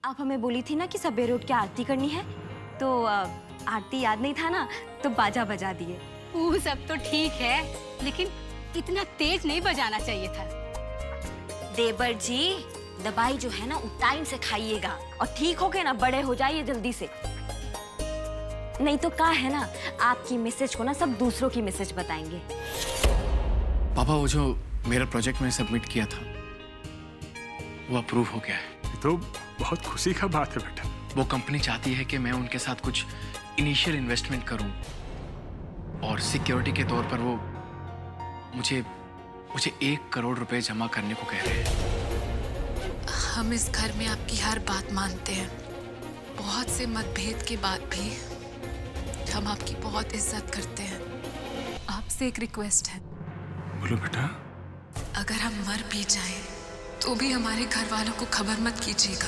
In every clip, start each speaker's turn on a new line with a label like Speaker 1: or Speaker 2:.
Speaker 1: आप हमें बोली थी ना कि सवेरे उठ के आरती करनी है, तो आरती याद नहीं था ना, तो बाजा बजा दिए।
Speaker 2: वो सब तो ठीक है, लेकिन इतना तेज नहीं बजाना चाहिए था।
Speaker 1: देवर जी, दवाई जो है ना वो टाइम से खाइएगा और ठीक हो गए ना, बड़े हो जाइए जल्दी से। नहीं तो क्या है ना, आपकी मैसेज को ना सब दूसरों की मैसेज बताएंगे।
Speaker 3: पापा, वो जो मेरा प्रोजेक्ट मैंने सबमिट किया था वो अप्रूव हो गया है।
Speaker 4: ये तो बहुत खुशी का बात है बेटा।
Speaker 3: वो कंपनी चाहती है कि मैं उनके साथ कुछ इनिशियल इन्वेस्टमेंट करूं और सिक्योरिटी के तौर पर वो मुझे 1 करोड़ रुपए जमा करने को कह रहे हैं।
Speaker 5: हम इस घर में आपकी हर बात मानते हैं। बहुत से मतभेद के बाद भी हम आपकी बहुत इज्जत करते हैं। आपसे एक रिक्वेस्ट है।
Speaker 4: बोलो बेटा।
Speaker 5: अगर हम मर भी जाएं, तो भी हमारे घर वालों को खबर मत कीजिएगा।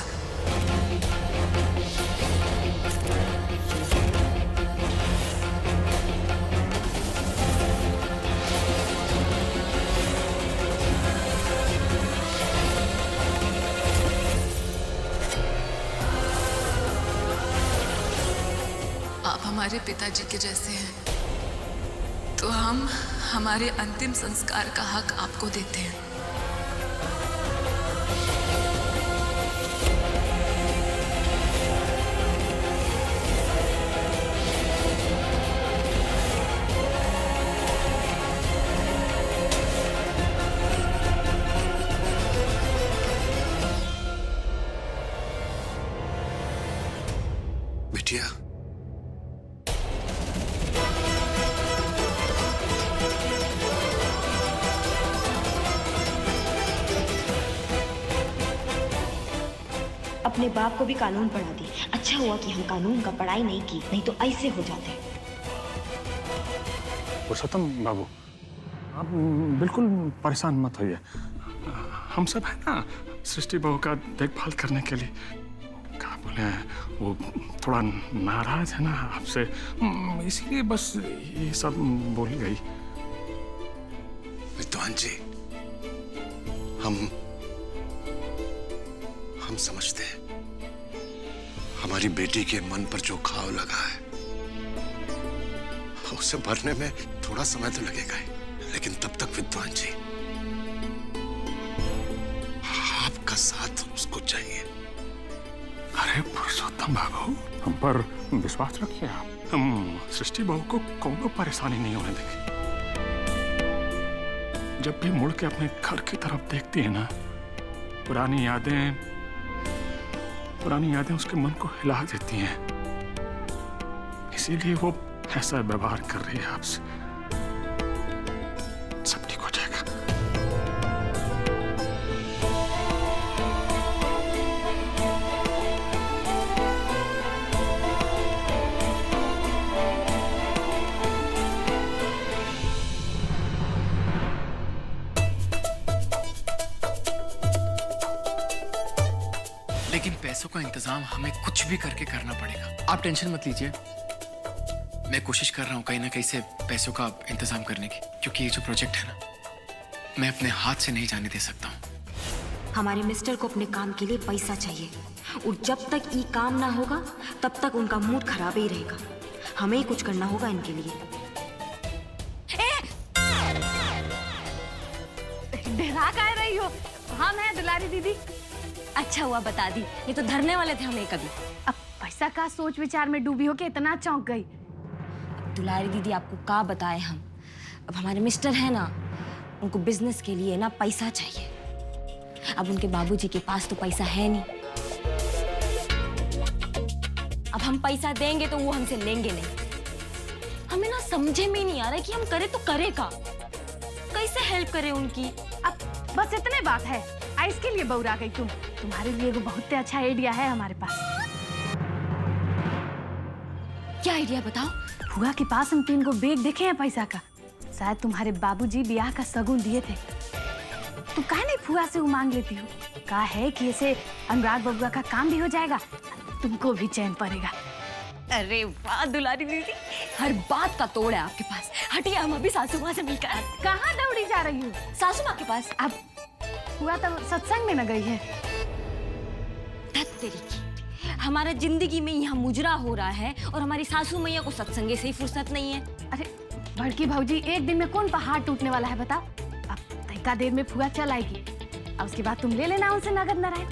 Speaker 5: आप हमारे पिताजी के जैसे हैं, तो हम हमारे अंतिम संस्कार का हक आपको देते हैं।
Speaker 6: बिटिया,
Speaker 1: अपने बाप को भी कानून पढ़ा दी। अच्छा हुआ कि हम कानून का पढ़ाई नहीं की, नहीं तो ऐसे हो जाते।
Speaker 4: पुरुषोत्तम बाबू, आप बिल्कुल परेशान मत होइए। हम सब है ना सृष्टि बहू का देखभाल करने के लिए। क्या बोले, वो थोड़ा नाराज है ना आपसे, इसीलिए बस ये सब बोल गई।
Speaker 6: विद्वान जी, हम समझते हैं हमारी बेटी के मन पर जो घाव लगा है उसे भरने में थोड़ा समय तो लगेगा ही, लेकिन तब तक विद्वान जी आपका साथ उसको चाहिए।
Speaker 4: अरे पुरुषोत्तम बाबू, हम पर विश्वास रखिए आप। हम सृष्टि बहू को कोई परेशानी नहीं होने देंगे। जब भी मुड़ के अपने घर की तरफ देखती है ना, पुरानी यादें उसके मन को हिला देती हैं। इसीलिए वो ऐसा व्यवहार कर रही है आपसे। सब ठीक हो जाएगा।
Speaker 3: लेकिन पैसों का इंतजाम हमें कुछ भी करके करना पड़ेगा। आप टेंशन मत लीजिए, मैं कोशिश कर रहा हूँ कहीं ना कहीं से पैसों का इंतजाम करने की, क्योंकि ये जो प्रोजेक्ट है ना, मैं अपने हाथ से नहीं जाने दे सकता हूँ।
Speaker 1: हमारे मिस्टर को अपने काम के लिए पैसा चाहिए, और जब तक ये काम ना होगा तब तक उनका मूड खराब ही रहेगा। हमें ही कुछ करना होगा इनके लिए।
Speaker 2: डरा कह रही हो? हम हैं दुलारी दीदी।
Speaker 1: अच्छा हुआ बता दी, ये तो धरने वाले थे हमें कभी।
Speaker 2: अब पैसा का सोच विचार में डूबी हो के इतना चौंक गई।
Speaker 1: दुलारी दीदी, आपको क्या बताए हम। अब हमारे मिस्टर है ना, उनको बिजनेस के लिए ना पैसा चाहिए। अब उनके बाबूजी के पास तो पैसा है नहीं। अब हम पैसा देंगे तो वो हमसे लेंगे नहीं। हमें ना समझे में नहीं आ रहा है कि हम करें तो करें का, कैसे हेल्प करें उनकी।
Speaker 2: अब बस इतने बात है, इसके लिए बौरा गई तुम। तुम्हारे लिए वो बहुत अच्छा आइडिया है हमारे पास।
Speaker 1: क्या आइडिया बताओ।
Speaker 2: फुआ के पास हम 3 गो बैग देखे हैं पैसा का। शायद तुम्हारे बाबूजी ब्याह का शगुन दिए थे। तुम काहे नहीं फुआ से वो मांग लेती हो? कहा है कि ऐसे अनुराग बबुआ का काम भी हो जाएगा, तुमको भी चैन पड़ेगा।
Speaker 1: अरे वाह दुलारी दीदी, हर बात का तोड़ है आपके पास। हटिए, हम अभी सासू माँ से मिलकर आए।
Speaker 2: कहाँ दौड़ी जा रही हो?
Speaker 1: सासू माँ के पास।
Speaker 2: अब हुआ तो सत्संग में न गई है।
Speaker 1: धत, तेरी की हमारा जिंदगी में यहाँ मुजरा हो रहा है और हमारी सासू मैया को सत्संगे से ही फुर्सत नहीं है।
Speaker 2: अरे बड़की भाऊजी, एक दिन में कौन पहाड़ टूटने वाला है बताओ। अब तैका देर में फुआ चल आएगी और उसके बाद तुम ले लेना उनसे नगद नारायण।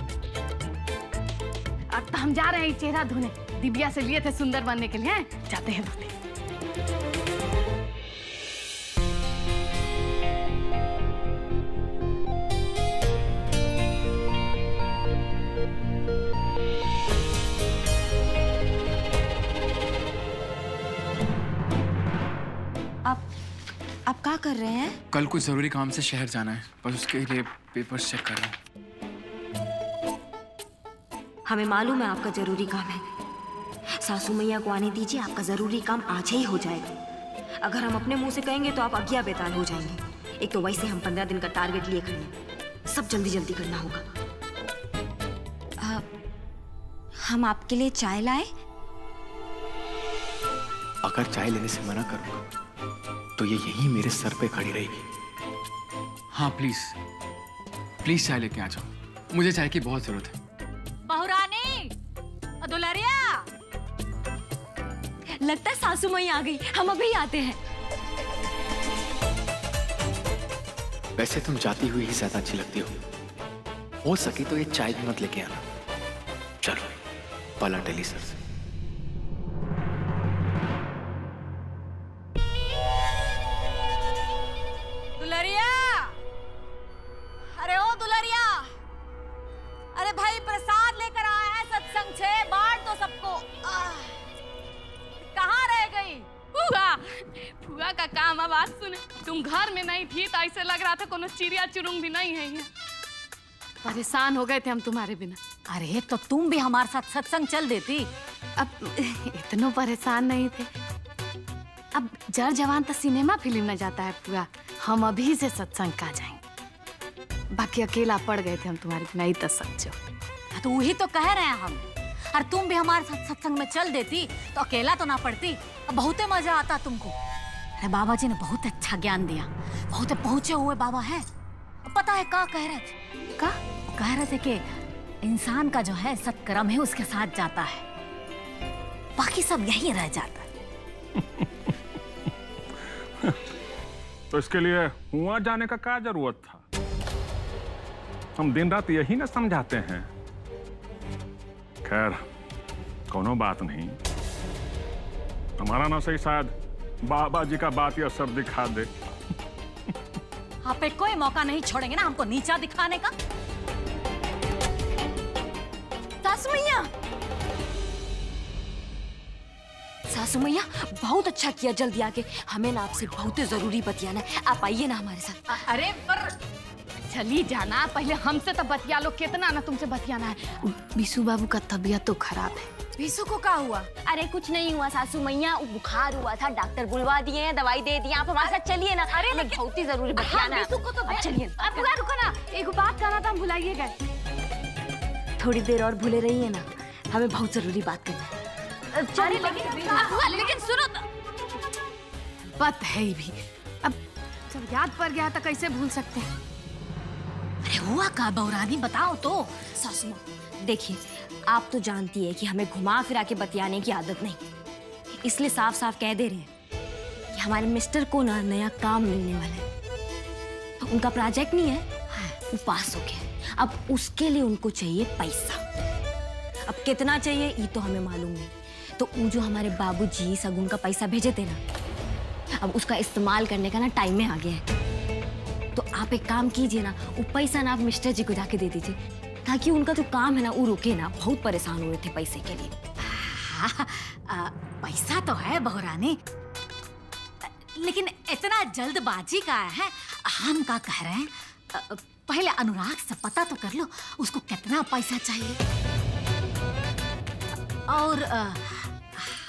Speaker 2: अब तो हम जा रहे हैं चेहरा धोने, दिव्या से लिए थे सुंदर बनने के लिए, हैं? जाते हैं धोने।
Speaker 1: आप क्या कर रहे हैं?
Speaker 3: कल कुछ जरूरी काम से शहर जाना है, बस उसके लिए पेपर्स चेक कर रहा हूँ।
Speaker 1: हमें मालूम है आपका जरूरी काम है। सासू मैया को आने दीजिए, आपका जरूरी काम आज ही हो जाएगा। अगर हम अपने मुंह से कहेंगे तो आप आज्ञा बेताल हो जाएंगे। एक तो वैसे हम 15 दिन का टारगेट लिए खड़े हैं, सब जल्दी जल्दी करना होगा। हम आपके लिए चाय लाए?
Speaker 3: अगर चाय लेने से मना करूंगा तो ये यहीं मेरे सर पे खड़ी रहेगी। हाँ प्लीज प्लीज चाय लेके आ जाओ, मुझे चाय की बहुत जरूरत है।
Speaker 5: बहुरानी, दुलरिया।
Speaker 1: लगता है सासू मैया आ गई, हम अभी आते हैं।
Speaker 3: वैसे तुम जाती हुई ही ज्यादा अच्छी लगती हो सके तो ये चाय भी मत लेके आना। चलो पाला टेली सर से।
Speaker 5: दुलरिया, अरे ओ दुलरिया, अरे भाई प्रसाद लेकर आया है सत्संग से, बांट दो सबको। कहाँ रह गई?
Speaker 2: फुआ का काम अब आज सुने। तुम घर में नहीं थी तो ऐसे लग रहा था कोनो चिड़िया चुरुंग भी नहीं है यहाँ। परेशान हो गए थे हम तुम्हारे बिना।
Speaker 5: अरे तो तुम भी हमारे साथ सत्संग चल देती।
Speaker 2: अब इतनो परेशान नहीं थे। अब जड़ जवान तो सिनेमा फिल्म में जाता है फुआ, हम अभी से सत्संग का जाएंगे। बाकी अकेला पड़ गए थे हम तुम्हारे बिना, ही तो सच हो।
Speaker 5: तो वही तो कह रहे हैं हम। और तुम भी हमारे साथ सत्संग में चल देती तो अकेला तो ना पड़ती, बहुत मजा आता तुमको। अरे बाबा जी ने बहुत अच्छा ज्ञान दिया, बहुत पहुंचे हुए बाबा है। पता है क्या कह रहे थे?
Speaker 2: का
Speaker 5: कह रहे थे कि इंसान का जो है सत्कर्म है उसके साथ जाता है, बाकी सब यही रह जाता है।
Speaker 4: तो इसके लिए हुआ जाने का क्या जरूरत था? हम दिन रात यही ना समझाते हैं। खैर कोनो बात नहीं, हमारा ना सही शायद बाबा जी का बात यह सब दिखा दे।
Speaker 5: आप पे कोई मौका नहीं छोड़ेंगे ना हमको नीचा दिखाने का।
Speaker 1: सासू मैया, सासू मैया बहुत अच्छा किया जल्दी आके। हमें ना आपसे बहुत जरूरी बतियाना है, आप आइए ना हमारे साथ।
Speaker 2: अरे पर चली जाना, पहले हमसे तो बतिया लो। कितना ना तुमसे बतियाना है। बीसू बाबू का तबीयत तो खराब है।
Speaker 1: बीसू को क्या हुआ? अरे कुछ नहीं हुआ सासू मैया, बुखार हुआ था, डॉक्टर बुलवा दिए हैं, दवाई दे दी। आप हमारे साथ चलिए ना। अरे बहुत ही जरूरी बतियाना है।
Speaker 2: बीसू को तो
Speaker 1: चलिए।
Speaker 2: अब रुको ना, एक बात कहना था, हम भुलाइए गए।
Speaker 1: थोड़ी देर और भूले रहिए ना, हमें बहुत जरूरी बात करनी है। चलिए।
Speaker 2: लेकिन सुनो तो, बात है ही भी। अब जब याद पड़ गया तो कैसे भूल सकते हैं।
Speaker 5: अरे हुआ का बहुरानी, बताओ तो।
Speaker 1: सासू माँ देखिए, आप तो जानती है कि हमें घुमा फिरा के बतियाने की आदत नहीं, इसलिए साफ साफ कह दे रहे हैं कि हमारे मिस्टर को ना नया काम मिलने वाला है। उनका प्रोजेक्ट नहीं है, वो पास हो गया। अब उसके लिए उनको चाहिए पैसा। अब कितना चाहिए ये तो हमें मालूम नहीं। तो वो जो हमारे बाबूजी सगुन का पैसा भेजे थे ना, अब उसका इस्तेमाल करने का ना टाइम में आ गया है। तो आप एक काम कीजिए ना, वो पैसा ना आप मिस्टर जी को जाके दे दीजिए, ताकि उनका जो काम है ना वो रुके ना। बहुत परेशान हुए थे पैसे के लिए।
Speaker 5: पैसा तो है बहुरानी, लेकिन इतना जल्दबाजी का है। हम क्या कह रहे हैं, पहले अनुराग से पता तो कर लो उसको कितना पैसा चाहिए। और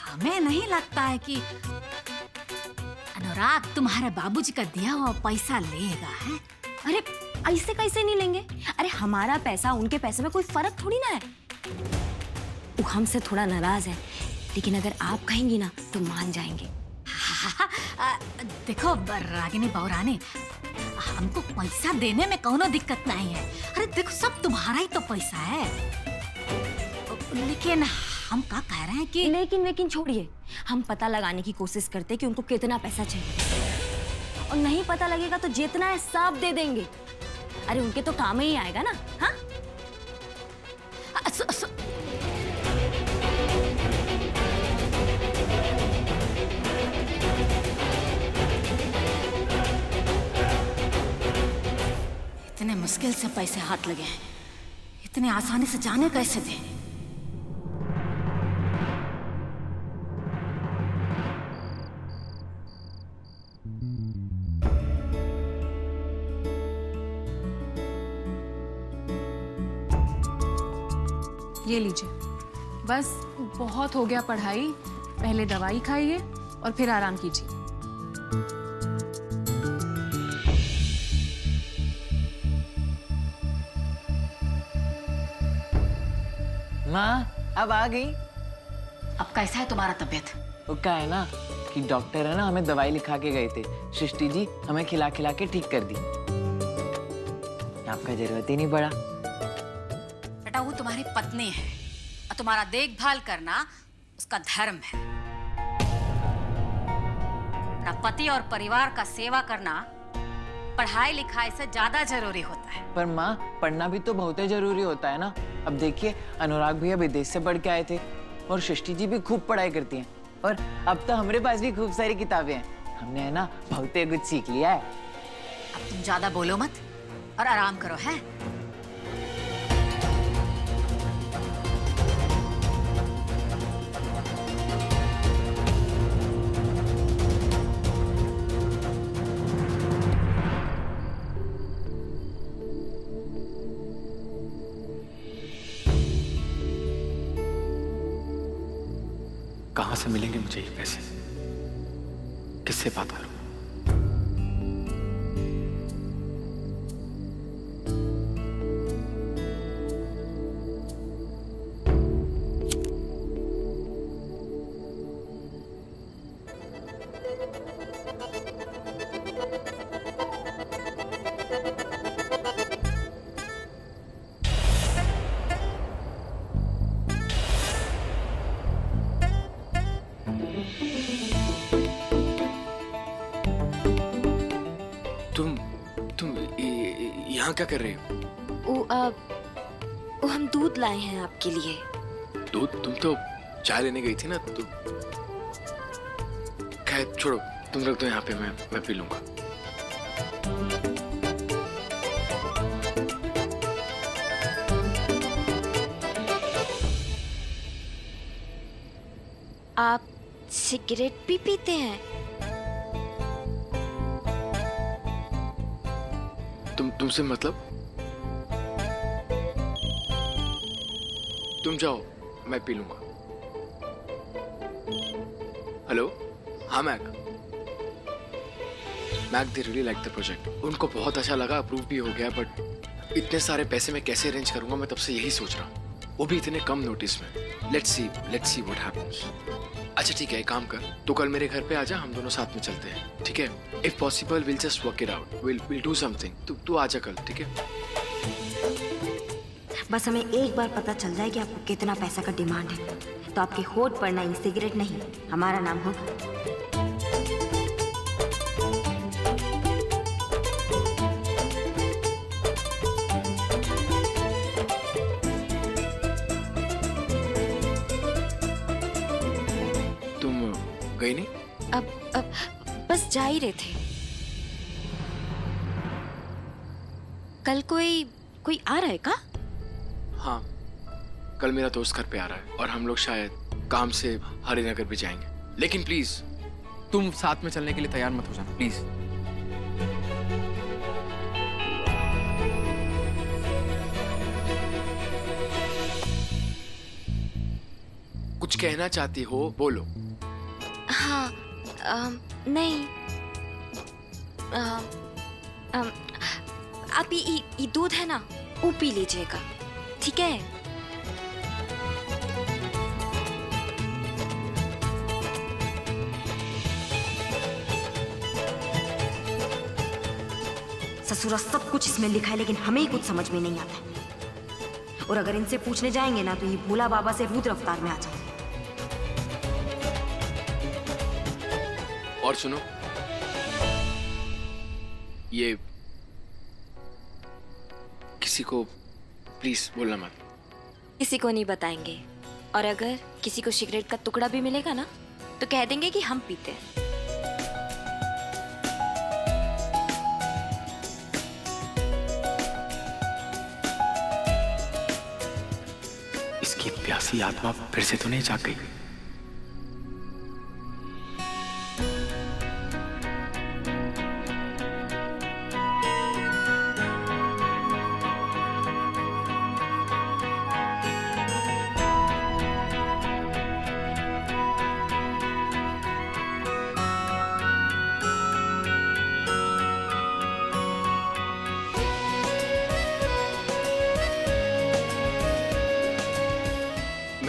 Speaker 5: हमें नहीं लगता है कि अनुराग तुम्हारे बाबूजी का दिया हुआ पैसा लेगा है।
Speaker 1: अरे ऐसे कैसे नहीं लेंगे? अरे हमारा पैसा उनके पैसे में कोई फर्क थोड़ी ना है। वो हमसे थोड़ा नाराज है, लेकिन अगर आप कहेंगी ना तो मान जाएंगे।
Speaker 5: देखो रागिनी बहुरानी, हमको पैसा देने में कोनो दिक्कत नहीं है। अरे देखो सब तुम्हारा ही तो पैसा है। लेकिन हम क्या कह रहे हैं कि
Speaker 1: लेकिन छोड़िए, हम पता लगाने की कोशिश करते हैं कि उनको कितना पैसा चाहिए, और नहीं पता लगेगा तो जितना है सब दे देंगे। अरे उनके तो काम ही आएगा ना। हाँ,
Speaker 5: इतने मुश्किल से पैसे हाथ लगे हैं, इतने आसानी से जाने कैसे थे?
Speaker 2: ये लीजिए, बस बहुत हो गया पढ़ाई, पहले दवाई खाइए और फिर आराम कीजिए।
Speaker 7: माँ अब आ गई।
Speaker 5: अब कैसा है तुम्हारा तबीयत?
Speaker 7: वो क्या है ना कि डॉक्टर है ना हमें दवाई लिखा के गए थे, सृष्टि जी हमें खिला खिला के ठीक कर दी। आपका जरूरत ही नहीं पड़ा।
Speaker 5: बेटा वो तुम्हारी पत्नी है और तुम्हारा देखभाल करना उसका धर्म है। अपना पति और परिवार का सेवा करना पढ़ाई लिखाई से ज्यादा जरूरी होता है।
Speaker 7: पर माँ पढ़ना भी तो बहुत ही जरूरी होता है ना। अब देखिए अनुराग भैया विदेश से पढ़ के आए थे और सृष्टि जी भी खूब पढ़ाई करती हैं, और अब तो हमारे पास भी खूब सारी किताबें हैं। हमने है ना बहुत ही कुछ सीख लिया है।
Speaker 5: अब तुम ज्यादा बोलो मत और आराम करो है।
Speaker 3: कहाँ से मिलेंगे मुझे ये पैसे? किससे बात करूं? तुम यहाँ क्या कर रही हो?
Speaker 1: वो हम दूध लाए हैं आपके लिए।
Speaker 3: दूध? तुम तो चाय लेने गई थी ना। तो खैर छोड़ो, तुम रख दो यहाँ पे, मैं पी लूंगा।
Speaker 1: आप सिगरेट भी पीते हैं?
Speaker 3: तुमसे मतलब? तुम जाओ, मैं पी लूंगा। हेलो, हाँ Mac they really like the project. उनको बहुत अच्छा लगा, अप्रूव भी हो गया, बट इतने सारे पैसे मैं कैसे अरेंज करूंगा, मैं तब से यही सोच रहा हूँ, वो भी इतने कम नोटिस में। Let's see what happens. अच्छा ठीक है, एक काम कर, तो कल मेरे घर पे आजा, हम दोनों साथ में चलते हैं, ठीक है? If possible will just work it out, will do something. तू आजा कल, ठीक है?
Speaker 1: बस हमें एक बार पता चल जाए कि आपको कितना पैसा का डिमांड है, तो आपके होठ पर नहीं, सिगरेट नहीं, हमारा नाम होगा।
Speaker 3: तुम गई नहीं?
Speaker 1: अब बस जा ही रहे थे। कल कोई आ रहा है का?
Speaker 3: हाँ, कल मेरा दोस्त घर पे आ रहा है और हम लोग शायद काम से हरिनगर भी जाएंगे। लेकिन प्लीज तुम साथ में चलने के लिए तैयार मत हो जाना, प्लीज। कुछ कहना चाहती हो, बोलो।
Speaker 1: हाँ, नहीं, आप ये दूध है ना, वो पी लीजिएगा, ठीक है? ससुरा सब कुछ इसमें लिखा है, लेकिन हमें ही कुछ समझ में नहीं आता है। और अगर इनसे पूछने जाएंगे ना तो ये भोला बाबा से रुद्र अवतार में आ जाएंगे।
Speaker 3: और सुनो, ये किसी को प्लीज बोलना मत।
Speaker 1: किसी को नहीं बताएंगे, और अगर किसी को सिगरेट का टुकड़ा भी मिलेगा ना तो कह देंगे कि हम पीते हैं।
Speaker 3: इसकी प्यासी आत्मा फिर से तो नहीं जाग गई?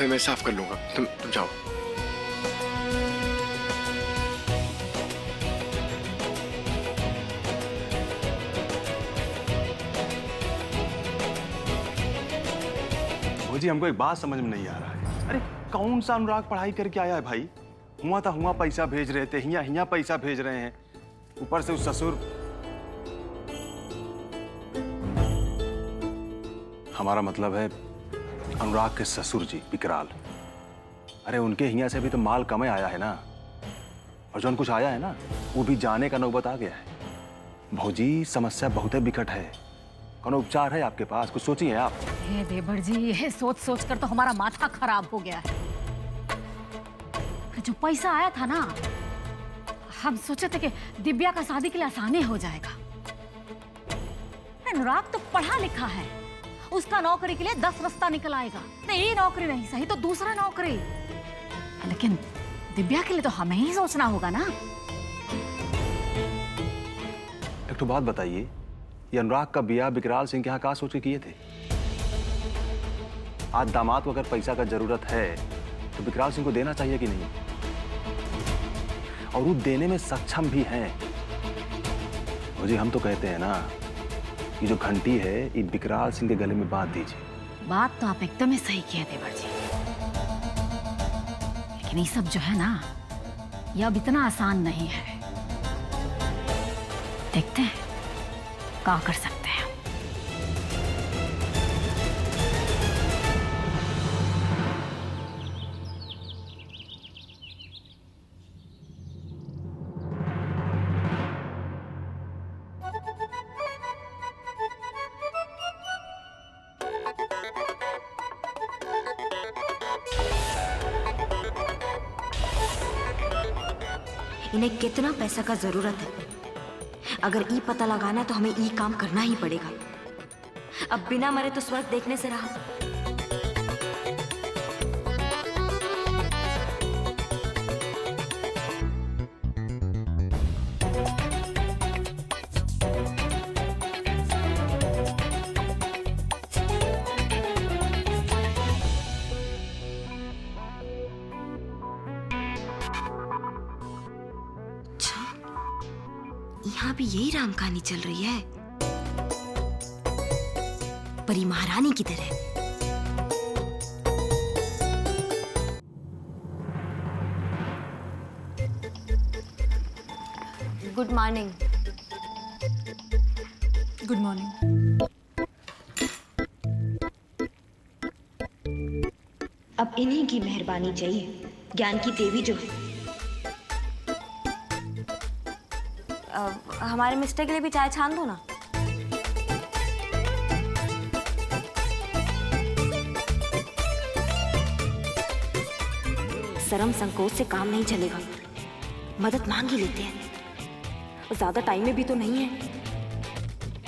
Speaker 3: मैं साफ कर लूंगा, तुम जाओ।
Speaker 6: भौजी हमको एक बात समझ में नहीं आ रहा है। अरे कौन सा अनुराग पढ़ाई करके आया है भाई? हुआ था हुआ पैसा भेज रहे थे, हिया हिया पैसा भेज रहे हैं, ऊपर से उस ससुर। हमारा मतलब है अनुराग के ससुर जी विकराल। अरे उनके हिया से भी तो माल कमे आया है ना, और जो कुछ आया है ना वो भी जाने का नौबत आ गया है। भौजी समस्या बहुत है, बिकट है। कौन उपचार है आपके पास? कुछ सोची है आप?
Speaker 5: हे देवर जी, ये सोच सोच कर तो हमारा माथा खराब हो गया है। जो पैसा आया था ना, हम सोचे थे कि दिव्या का शादी के लिए आसानी हो जाएगा। अनुराग तो पढ़ा लिखा है, उसका नौकरी के लिए 10 रास्ता निकल आएगा। नहीं, ये नौकरी नहीं सही तो दूसरा नौकरी। लेकिन दिव्या के लिए तो हमें ही सोचना होगा ना।
Speaker 6: एक तो बात बताइए, ये अनुराग का बियाह विकराल सिंह के यहाँ कहाँ सोच के किए थे? आज दामाद को अगर पैसा का जरूरत है तो विकराल सिंह को देना चाहिए कि नहीं? और वो देने में सक्षम भी हैं। मुझे हम तो कहते हैं ना, ये जो घंटी है ये विकराल सिंह के गले में बांध दीजिए।
Speaker 5: बात तो आप एकदम ही सही किए देवर जी, लेकिन ये सब जो है ना, ये अब इतना आसान नहीं है। देखते हैं क्या कर सकते हैं।
Speaker 1: इन्हें कितना पैसा का जरूरत है, अगर ई पता लगाना है तो हमें ई काम करना ही पड़ेगा। अब बिना मरे तो स्वर्ग देखने से रहा। यहाँ भी यही राम कहानी चल रही है, परी महारानी की तरह। Good morning.
Speaker 2: Good morning.
Speaker 1: अब इन्हीं की मेहरबानी चाहिए, ज्ञान की देवी जो है। हमारे मिस्टर के लिए भी चाय छान दो ना। शर्म संकोच से काम नहीं चलेगा, मदद मांग ही लेते हैं। ज्यादा टाइम में भी तो नहीं है,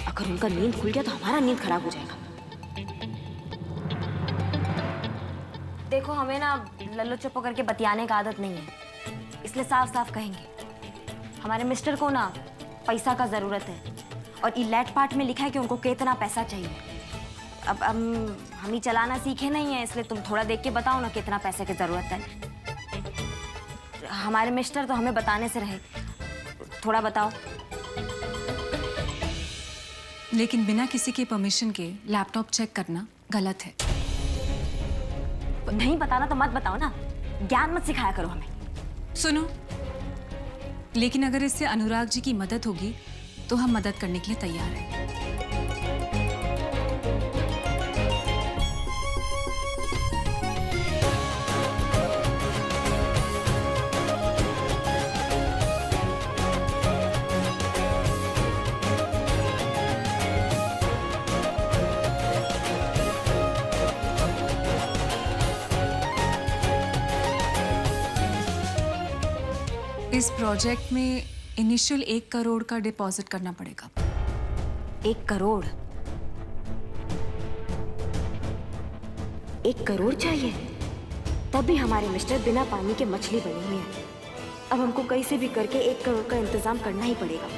Speaker 1: अगर उनका नींद खुल गया तो हमारा नींद खराब हो जाएगा। देखो हमें ना लल्लो चुप्पो करके बतियाने का आदत नहीं है, इसलिए साफ साफ कहेंगे हमारे मिस्टर को ना पैसा का जरूरत है, और ई लेट पार्ट में लिखा है कि उनको कितना पैसा चाहिए। अब हम ही चलाना सीखे नहीं है, इसलिए तुम थोड़ा देख के बताओ ना कितना पैसे की जरूरत है। हमारे मिस्टर तो हमें बताने से रहे, थोड़ा बताओ।
Speaker 8: लेकिन बिना किसी के परमिशन के लैपटॉप चेक करना गलत है।
Speaker 1: नहीं बताना तो मत बताओ ना, ज्ञान मत सिखाया करो हमें।
Speaker 8: सुनो, लेकिन अगर इससे अनुराग जी की मदद होगी तो हम मदद करने के लिए तैयार हैं। इस प्रोजेक्ट में इनिशियल 1 करोड़ का डिपॉजिट करना पड़ेगा।
Speaker 1: 1 करोड़? 1 करोड़ चाहिए? तभी हमारे मिस्टर बिना पानी के मछली बने हुए हैं। अब हमको कैसे भी करके 1 करोड़ का इंतजाम करना ही पड़ेगा।